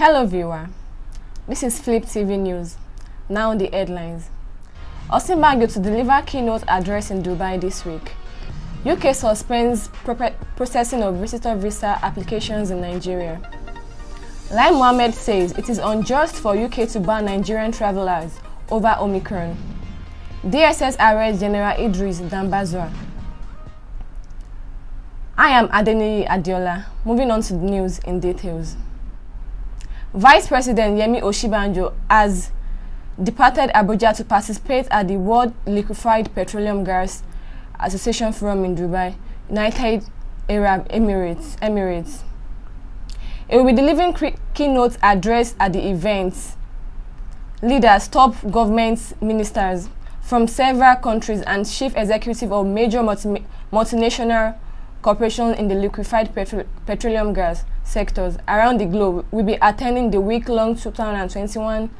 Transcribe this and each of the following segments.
Hello viewer, this is Fliptv News. Now the headlines. Osinbajo to deliver keynote address in Dubai this week. UK suspends processing of visitor visa applications in Nigeria. Lai Mohammed says it is unjust for UK to ban Nigerian travelers over Omicron. DSS arrests General Idris Dambazau. I am Adeniyi Adiola. Moving on to the news in details. Vice President Yemi Osinbajo has departed Abuja to participate at the World Liquefied Petroleum Gas Association Forum in Dubai, United Arab Emirates. He will be delivering keynote address at the event. Leaders, top government ministers from several countries and chief executive of major multinational corporations in the liquefied petroleum gas sectors around the globe will be attending the week-long 2021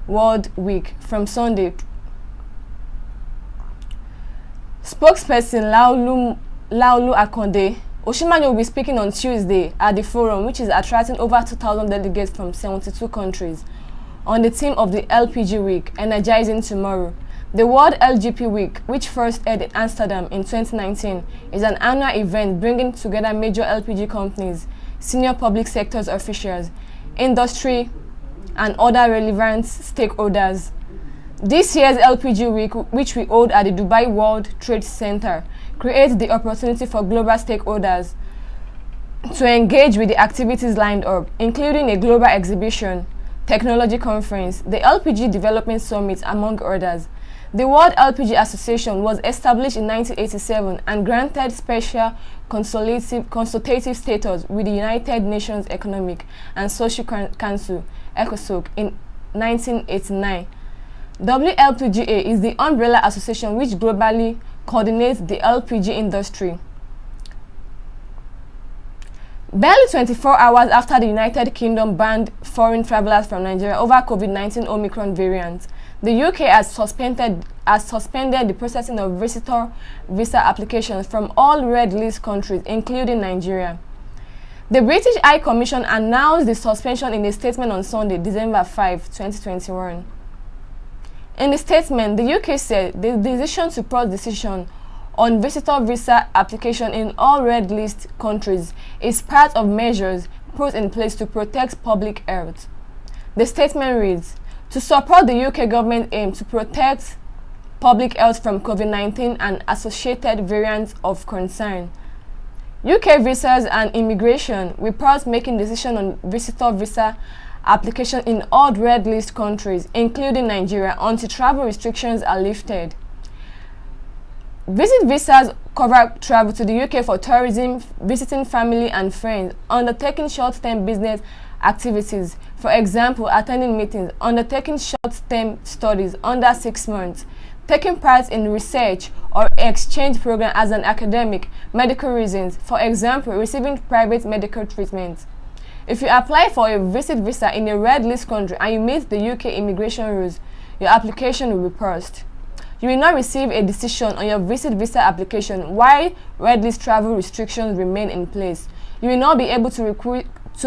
World Week from Sunday. Spokesperson Laolu Akonde Osinbajo will be speaking on Tuesday at the forum, which is attracting over 2,000 delegates from 72 countries, on the theme of the LPG Week, Energizing Tomorrow. The World LGP Week, which first aired in Amsterdam in 2019, is an annual event bringing together major LPG companies, senior public sector officials, industry, and other relevant stakeholders. This year's LPG Week, which we hold at the Dubai World Trade Center, creates the opportunity for global stakeholders to engage with the activities lined up, including a global exhibition, technology conference, the LPG Development Summit, among others. The World LPG Association was established in 1987 and granted special consultative status with the United Nations Economic and Social Council (ECOSOC) in 1989. WLPGA is the umbrella association which globally coordinates the LPG industry. Barely 24 hours after the United Kingdom banned foreign travelers from Nigeria over COVID-19 Omicron variant, the UK has suspended the processing of visitor visa applications from all red list countries, including Nigeria. The British High Commission announced the suspension in a statement on Sunday, December 5, 2021. In the statement, the UK said the decision to pause decision on visitor visa application in all red list countries is part of measures put in place to protect public health. The statement reads, to support the UK government aim to protect public health from COVID-19 and associated variants of concern. UK Visas and Immigration will pause making decision on visitor visa application in all red list countries, including Nigeria, until travel restrictions are lifted. Visit visas cover travel to the UK for tourism, visiting family and friends, undertaking short-term business activities, for example, attending meetings, undertaking short-term studies under 6 months, taking part in research or exchange program as an academic, medical reasons, for example, receiving private medical treatment. If you apply for a visit visa in a red list country and you meet the UK immigration rules, your application will be paused. You will not receive a decision on your visit visa application while red list travel restrictions remain in place. You will not be able to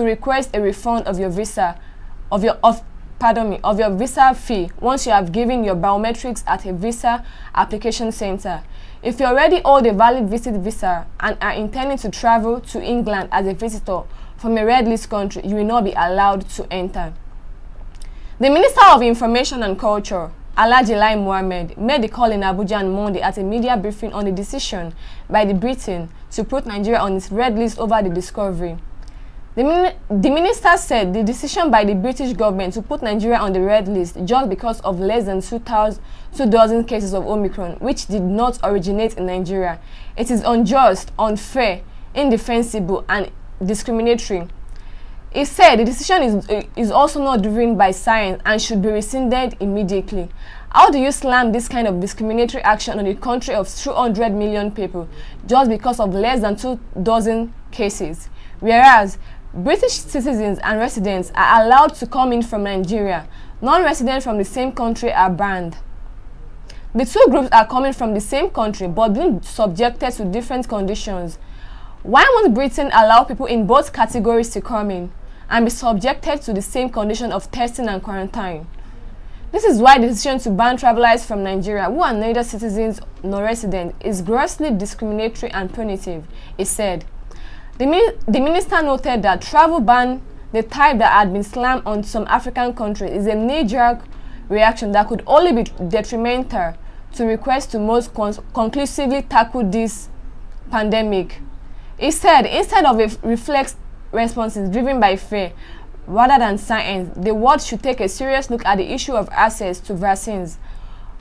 request a refund of your visa visa fee once you have given your biometrics at a visa application center. If you already hold a valid visit visa and are intending to travel to England as a visitor from a red list country, you will not be allowed to enter. The Minister of Information and Culture, Alhaji Lai Mohammed, made the call in Abuja on Monday at a media briefing on the decision by the Britain to put Nigeria on its red list over the discovery. The minister said the decision by the British government to put Nigeria on the red list just because of less than 2 dozen cases of Omicron, which did not originate in Nigeria, it is unjust, unfair, indefensible, and discriminatory. He said the decision is also not driven by science and should be rescinded immediately. How do you slam this kind of discriminatory action on a country of 200 million people just because of less than 2 dozen cases, whereas British citizens and residents are allowed to come in from Nigeria? Non-residents from the same country are banned. The two groups are coming from the same country but being subjected to different conditions. Why won't Britain allow people in both categories to come in? and be subjected to the same condition of testing and quarantine. This is why the decision to ban travelers from Nigeria who are neither citizens nor residents is grossly discriminatory and punitive, it said. The minister noted that travel ban, the type that had been slammed on some African countries, is a knee-jerk reaction that could only be detrimental to requests to most conclusively tackle this pandemic. He said instead of a reflex responses driven by fear rather than science, the world should take a serious look at the issue of access to vaccines.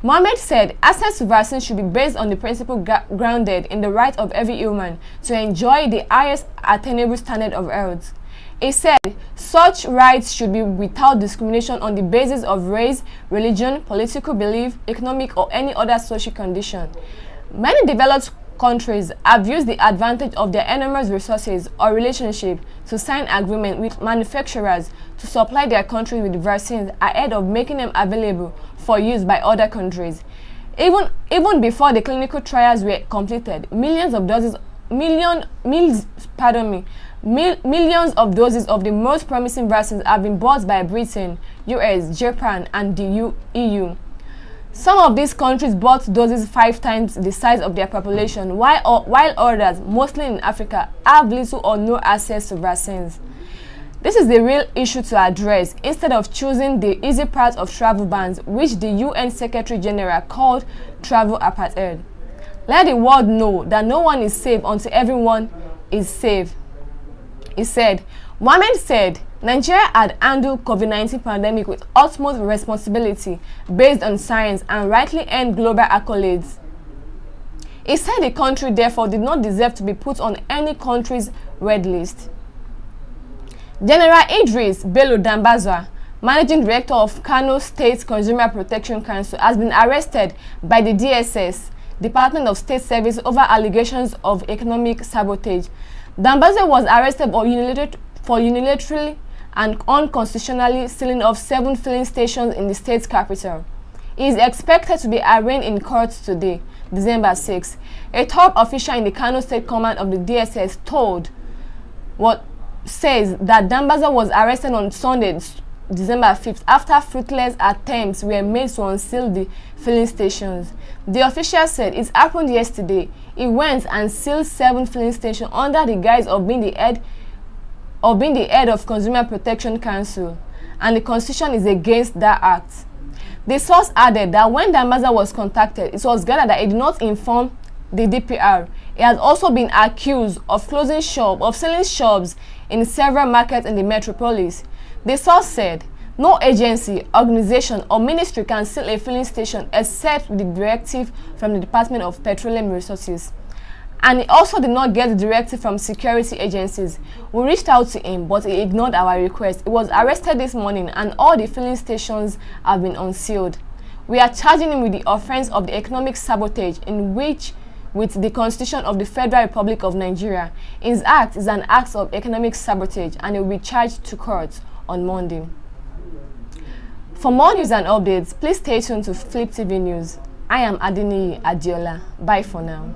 Mohammed said access to vaccines should be based on the principle grounded in the right of every human to enjoy the highest attainable standard of health. He said such rights should be without discrimination on the basis of race, religion, political belief, economic or any other social condition. Many developed countries have used the advantage of their enormous resources or relationship to sign agreements with manufacturers to supply their countries with vaccines ahead of making them available for use by other countries. Even before the clinical trials were completed, millions of doses of the most promising vaccines have been bought by Britain, US, Japan, and the EU. Some of these countries bought doses 5 times the size of their population, while others, mostly in Africa, have little or no access to vaccines. This is the real issue to address, instead of choosing the easy path of travel bans, which the UN Secretary General called travel apartheid. Let the world know that no one is safe until everyone is safe. He said. Mohammed said Nigeria had handled COVID-19 pandemic with utmost responsibility based on science and rightly earned global accolades. He said the country therefore did not deserve to be put on any country's red list. General Idris Dambazau, Managing Director of Kano State Consumer Protection Council, has been arrested by the DSS, Department of State Service, over allegations of economic sabotage. Dambazau was arrested for unilaterally and unconstitutionally sealing off 7 filling stations in the state's capital. He is expected to be arraigned in court today, December 6. A top official in the Kano State Command of the DSS says that Dambazau was arrested on Sunday, December 5th, after fruitless attempts were made to unseal the filling stations. The official said it happened yesterday. He went and sealed 7 filling stations under the guise of being the head of Consumer Protection Council, and the Constitution is against that act. The source added that when Dambazau was contacted, it was gathered that he did not inform the DPR. He has also been accused of selling shops in several markets in the metropolis. The source said, no agency, organization, or ministry can seal a filling station except with the directive from the Department of Petroleum Resources. And he also did not get the directive from security agencies. We reached out to him, but he ignored our request. He was arrested this morning, and all the filling stations have been unsealed. We are charging him with the offense of the economic sabotage, in which, with the Constitution of the Federal Republic of Nigeria, his act is an act of economic sabotage, and he will be charged to court on Monday. For more news and updates, please stay tuned to Fliptv News. I am Adini Adiola. Bye for now.